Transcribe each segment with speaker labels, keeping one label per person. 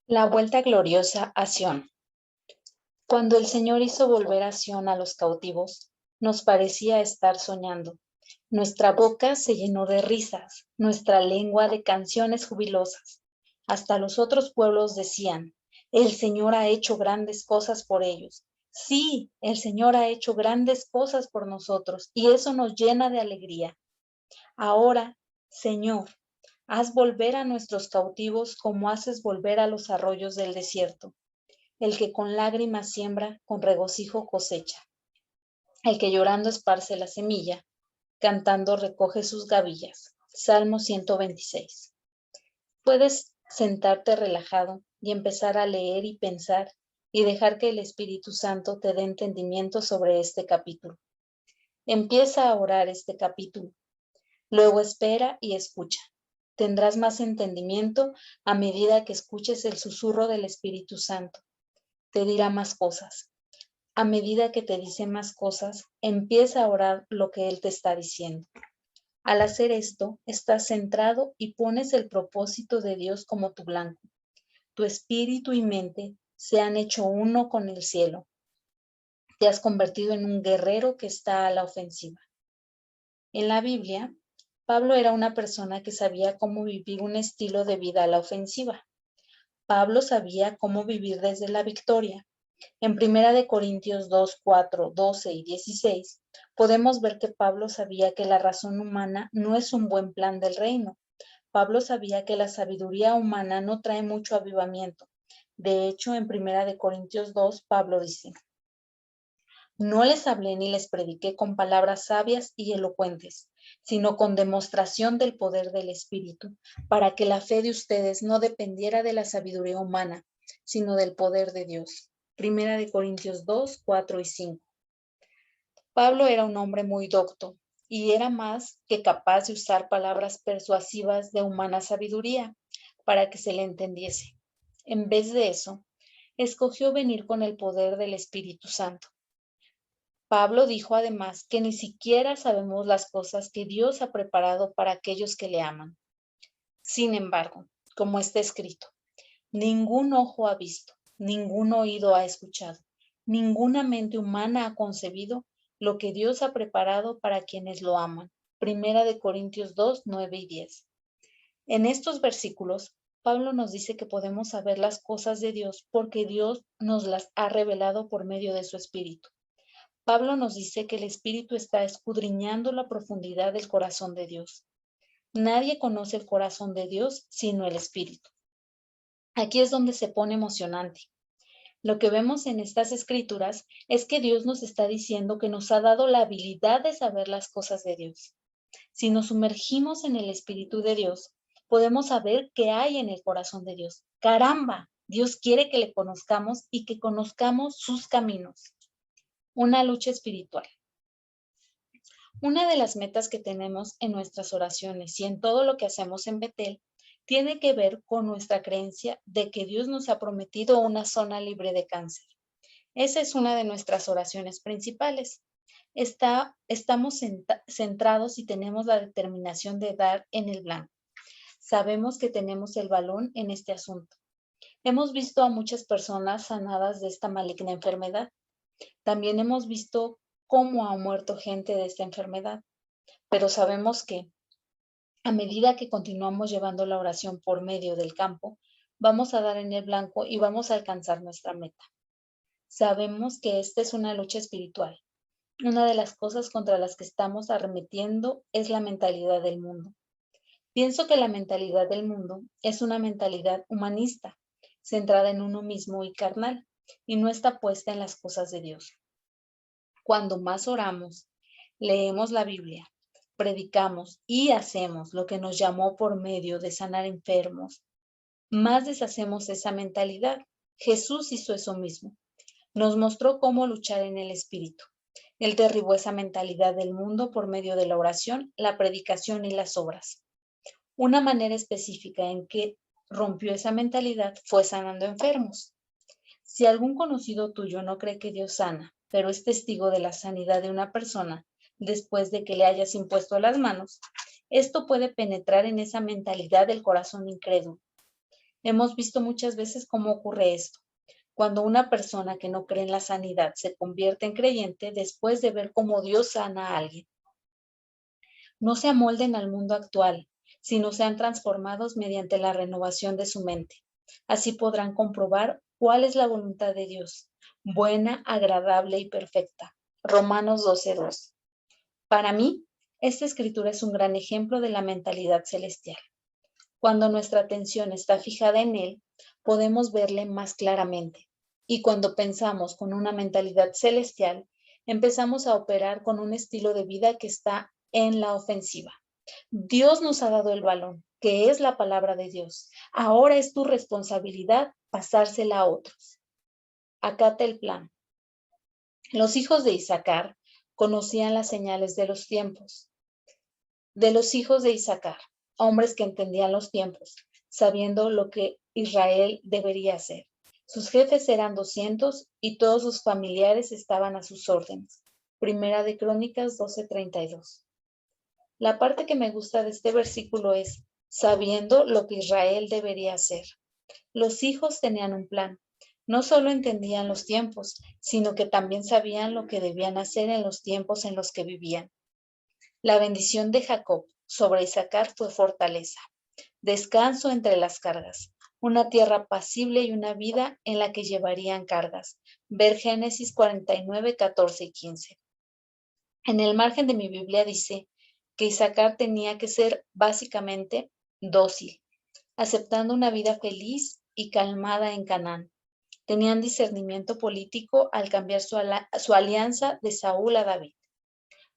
Speaker 1: La vuelta gloriosa a Sión. Cuando el Señor hizo volver a Sión a los cautivos, nos parecía estar soñando. Nuestra boca se llenó de risas, nuestra lengua de canciones jubilosas. Hasta los otros pueblos decían, el Señor ha hecho grandes cosas por ellos. Sí, el Señor ha hecho grandes cosas por nosotros y eso nos llena de alegría. Ahora, Señor, haz volver a nuestros cautivos como haces volver a los arroyos del desierto. El que con lágrimas siembra, con regocijo cosecha. El que llorando esparce la semilla, cantando recoge sus gavillas. Salmo 126. Puedes sentarte relajado y empezar a leer y pensar y dejar que el Espíritu Santo te dé entendimiento sobre este capítulo. Empieza a orar este capítulo. Luego espera y escucha. Tendrás más entendimiento a medida que escuches el susurro del Espíritu Santo. Te dirá más cosas. A medida que te dice más cosas, empieza a orar lo que Él te está diciendo. Al hacer esto, estás centrado y pones el propósito de Dios como tu blanco. Tu espíritu y mente se han hecho uno con el cielo. Te has convertido en un guerrero que está a la ofensiva. En la Biblia, Pablo era una persona que sabía cómo vivir un estilo de vida a la ofensiva. Pablo sabía cómo vivir desde la victoria. En 1 Corintios 2, 4, 12 y 16, podemos ver que Pablo sabía que la razón humana no es un buen plan del reino. Pablo sabía que la sabiduría humana no trae mucho avivamiento. De hecho, en 1 Corintios 2, Pablo dice, no les hablé ni les prediqué con palabras sabias y elocuentes, sino con demostración del poder del Espíritu, para que la fe de ustedes no dependiera de la sabiduría humana, sino del poder de Dios. 1 Corintios 2, 4 y 5. Pablo era un hombre muy docto y era más que capaz de usar palabras persuasivas de humana sabiduría para que se le entendiese. En vez de eso, escogió venir con el poder del Espíritu Santo. Pablo dijo además que ni siquiera sabemos las cosas que Dios ha preparado para aquellos que le aman. Sin embargo, como está escrito, ningún ojo ha visto, ningún oído ha escuchado, ninguna mente humana ha concebido lo que Dios ha preparado para quienes lo aman. 1 Corintios 2, 9 y 10. En estos versículos, Pablo nos dice que podemos saber las cosas de Dios porque Dios nos las ha revelado por medio de su Espíritu. Pablo nos dice que el Espíritu está escudriñando la profundidad del corazón de Dios. Nadie conoce el corazón de Dios sino el Espíritu. Aquí es donde se pone emocionante. Lo que vemos en estas escrituras es que Dios nos está diciendo que nos ha dado la habilidad de saber las cosas de Dios. Si nos sumergimos en el Espíritu de Dios, podemos saber qué hay en el corazón de Dios. ¡Caramba! Dios quiere que le conozcamos y que conozcamos sus caminos. Una lucha espiritual. Una de las metas que tenemos en nuestras oraciones y en todo lo que hacemos en Betel tiene que ver con nuestra creencia de que Dios nos ha prometido una zona libre de cáncer. Esa es una de nuestras oraciones principales. Estamos centrados y tenemos la determinación de dar en el blanco. Sabemos que tenemos el balón en este asunto. Hemos visto a muchas personas sanadas de esta maligna enfermedad. También hemos visto cómo ha muerto gente de esta enfermedad, pero sabemos que a medida que continuamos llevando la oración por medio del campo, vamos a dar en el blanco y vamos a alcanzar nuestra meta. Sabemos que esta es una lucha espiritual. Una de las cosas contra las que estamos arremetiendo es la mentalidad del mundo. Pienso que la mentalidad del mundo es una mentalidad humanista, centrada en uno mismo y carnal, y no está puesta en las cosas de Dios. Cuando más oramos, leemos la Biblia, predicamos y hacemos lo que nos llamó por medio de sanar enfermos, más deshacemos esa mentalidad. Jesús hizo eso mismo. Nos mostró cómo luchar en el Espíritu. Él derribó esa mentalidad del mundo por medio de la oración, la predicación y las obras. Una manera específica en que rompió esa mentalidad fue sanando enfermos. Si algún conocido tuyo no cree que Dios sana, pero es testigo de la sanidad de una persona después de que le hayas impuesto las manos, esto puede penetrar en esa mentalidad del corazón incrédulo. Hemos visto muchas veces cómo ocurre esto. Cuando una persona que no cree en la sanidad se convierte en creyente después de ver cómo Dios sana a alguien. No se amolden al mundo actual, sino sean transformados mediante la renovación de su mente. Así podrán comprobar cuál es la voluntad de Dios, buena, agradable y perfecta. Romanos 12:2. Para mí, esta escritura es un gran ejemplo de la mentalidad celestial. Cuando nuestra atención está fijada en Él, podemos verle más claramente. Y cuando pensamos con una mentalidad celestial, empezamos a operar con un estilo de vida que está en la ofensiva. Dios nos ha dado el balón, que es la palabra de Dios. Ahora es tu responsabilidad pasársela a otros. Acata el plan. Los hijos de Isaacar conocían las señales de los tiempos. De los hijos de Isaacar, hombres que entendían los tiempos, sabiendo lo que Israel debería hacer. Sus jefes eran 200 y todos sus familiares estaban a sus órdenes. Primera de Crónicas 12:32. La parte que me gusta de este versículo es, sabiendo lo que Israel debería hacer. Los hijos tenían un plan. No solo entendían los tiempos, sino que también sabían lo que debían hacer en los tiempos en los que vivían. La bendición de Jacob sobre Isaacar fue fortaleza, descanso entre las cargas, una tierra apacible y una vida en la que llevarían cargas. Ver Génesis 49, 14 y 15. En el margen de mi Biblia dice que Isaacar tenía que ser básicamente dócil, aceptando una vida feliz y calmada en Canaán. Tenían discernimiento político al cambiar su alianza de Saúl a David.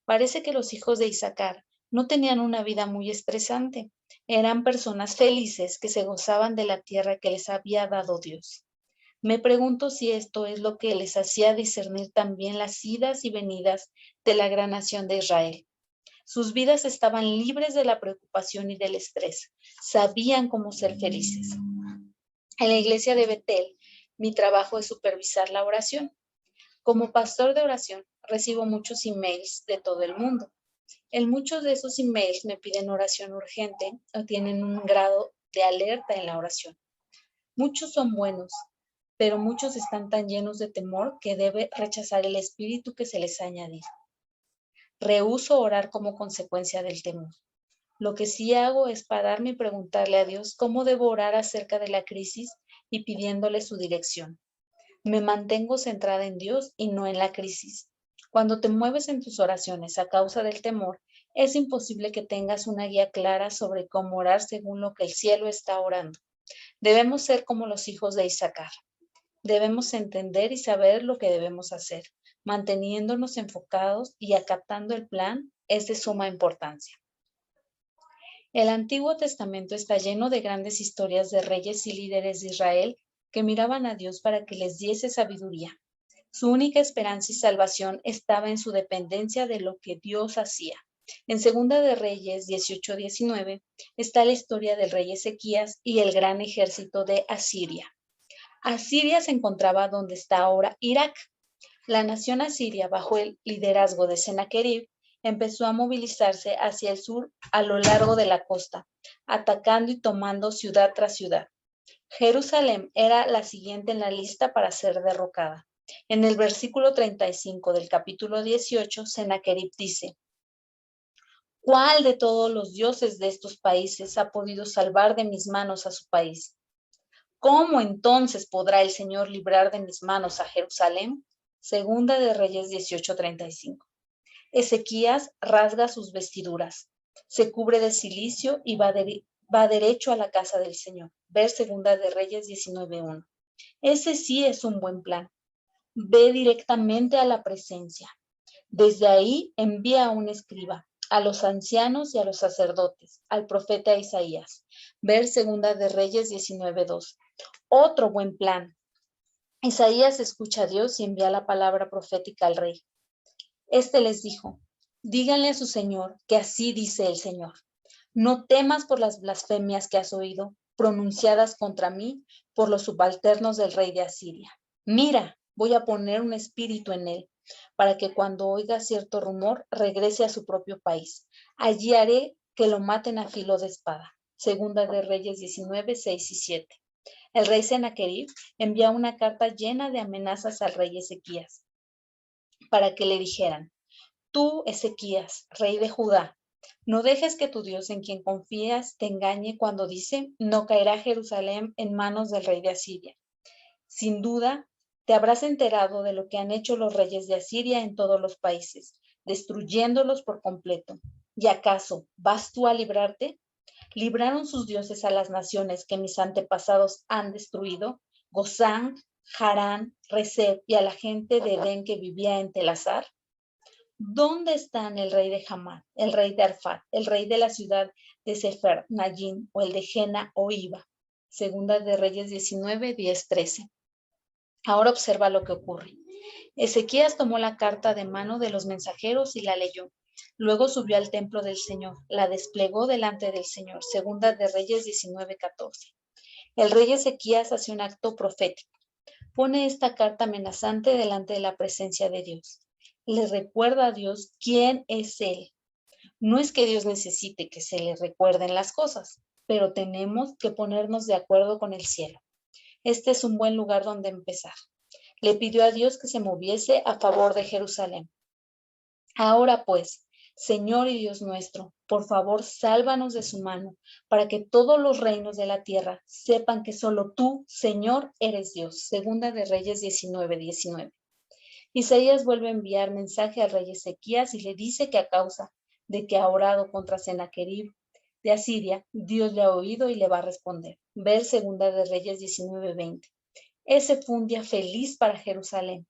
Speaker 1: Parece que los hijos de Isaacar no tenían una vida muy estresante. Eran personas felices que se gozaban de la tierra que les había dado Dios. Me pregunto si esto es lo que les hacía discernir también las idas y venidas de la gran nación de Israel. Sus vidas estaban libres de la preocupación y del estrés. Sabían cómo ser felices. En la iglesia de Betel, mi trabajo es supervisar la oración. Como pastor de oración, recibo muchos emails de todo el mundo. En muchos de esos emails me piden oración urgente o tienen un grado de alerta en la oración. Muchos son buenos, pero muchos están tan llenos de temor que debe rechazar el espíritu que se les ha añadido. Rehúso orar como consecuencia del temor. Lo que sí hago es pararme y preguntarle a Dios cómo debo orar acerca de la crisis y pidiéndole su dirección. Me mantengo centrada en Dios y no en la crisis. Cuando te mueves en tus oraciones a causa del temor, es imposible que tengas una guía clara sobre cómo orar según lo que el cielo está orando. Debemos ser como los hijos de Isaacar. Debemos entender y saber lo que debemos hacer. Manteniéndonos enfocados y acatando el plan es de suma importancia. El Antiguo Testamento está lleno de grandes historias de reyes y líderes de Israel que miraban a Dios para que les diese sabiduría. Su única esperanza y salvación estaba en su dependencia de lo que Dios hacía. En Segunda de Reyes 18:19 está la historia del rey Ezequías y el gran ejército de Asiria. Asiria se encontraba donde está ahora Irak. La nación asiria, bajo el liderazgo de Sennacherib, empezó a movilizarse hacia el sur a lo largo de la costa, atacando y tomando ciudad tras ciudad. Jerusalén era la siguiente en la lista para ser derrocada. En el versículo 35 del capítulo 18, Sennacherib dice: ¿Cuál de todos los dioses de estos países ha podido salvar de mis manos a su país? ¿Cómo entonces podrá el Señor librar de mis manos a Jerusalén? Segunda de Reyes 18:35. Ezequías rasga sus vestiduras, se cubre de cilicio y va derecho a la casa del Señor. Ver Segunda de Reyes 19:1. Ese sí es un buen plan. Ve directamente a la presencia. Desde ahí envía a un escriba, a los ancianos y a los sacerdotes, al profeta Isaías. Ver Segunda de Reyes 19:2. Otro buen plan. Isaías escucha a Dios y envía la palabra profética al rey. Este les dijo: díganle a su señor que así dice el Señor. No temas por las blasfemias que has oído, pronunciadas contra mí por los subalternos del rey de Asiria. Mira, voy a poner un espíritu en él, para que cuando oiga cierto rumor regrese a su propio país. Allí haré que lo maten a filo de espada. Segunda de Reyes 19, 6 y 7. El rey Sennacherib envió una carta llena de amenazas al rey Ezequías para que le dijeran: tú, Ezequías, rey de Judá, no dejes que tu Dios en quien confías te engañe cuando dice: no caerá Jerusalén en manos del rey de Asiria. Sin duda, te habrás enterado de lo que han hecho los reyes de Asiria en todos los países, destruyéndolos por completo. ¿Y acaso vas tú a librarte? ¿Libraron sus dioses a las naciones que mis antepasados han destruido? Gozán, Harán, Rezef y a la gente de Edén que vivía en Telasar. ¿Dónde están el rey de Hamá, el rey de Arfat, el rey de la ciudad de Sefer Nayim o el de Jena o Iba? Segunda de Reyes 19, 10, 13. Ahora observa lo que ocurre. Ezequías tomó la carta de mano de los mensajeros y la leyó. Luego subió al templo del Señor, la desplegó delante del Señor. Segunda de Reyes 19, 14. El rey Ezequías hace un acto profético. Pone esta carta amenazante delante de la presencia de Dios. Le recuerda a Dios quién es Él. No es que Dios necesite que se le recuerden las cosas, pero tenemos que ponernos de acuerdo con el cielo. Este es un buen lugar donde empezar. Le pidió a Dios que se moviese a favor de Jerusalén. Ahora pues, Señor y Dios nuestro, por favor, sálvanos de su mano, para que todos los reinos de la tierra sepan que solo tú, Señor, eres Dios. Segunda de Reyes 19, 19. Isaías vuelve a enviar mensaje al rey Ezequías y le dice que a causa de que ha orado contra Sennacherib de Asiria, Dios le ha oído y le va a responder. Ver Segunda de Reyes 19, 20. Ese fue un día feliz para Jerusalén.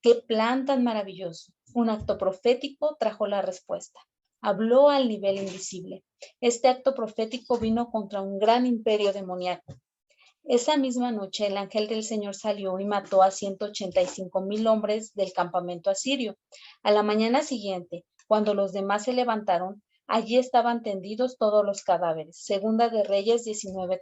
Speaker 1: ¡Qué plan tan maravilloso! Un acto profético trajo la respuesta. Habló al nivel invisible. Este acto profético vino contra un gran imperio demoníaco. Esa misma noche el ángel del Señor salió y mató a 185,000 hombres del campamento asirio. A la mañana siguiente, cuando los demás se levantaron, allí estaban tendidos todos los cadáveres. Segunda de Reyes 19.